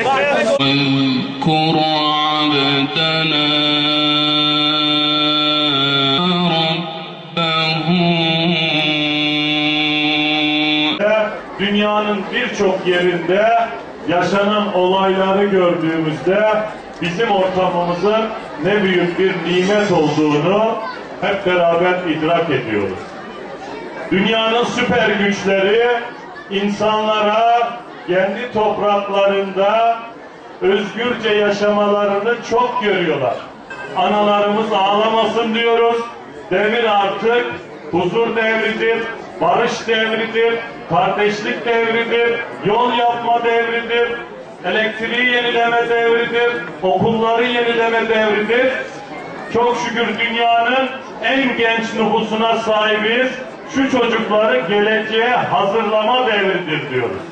واذكر عبدنا Dünyanın birçok yerinde yaşanan olayları gördüğümüzde bizim ortamımızın ne büyük bir nimet olduğunu hep beraber idrak ediyoruz. Dünyanın süper güçleri insanlara kendi topraklarında özgürce yaşamalarını çok görüyorlar. Analarımız ağlamasın diyoruz. Devir artık huzur devridir, barış devridir, kardeşlik devridir, yol yapma devridir, elektriği yenileme devridir, okulları yenileme devridir. Çok şükür dünyanın en genç nüfusuna sahibiz. Şu çocukları geleceğe hazırlama devridir diyoruz.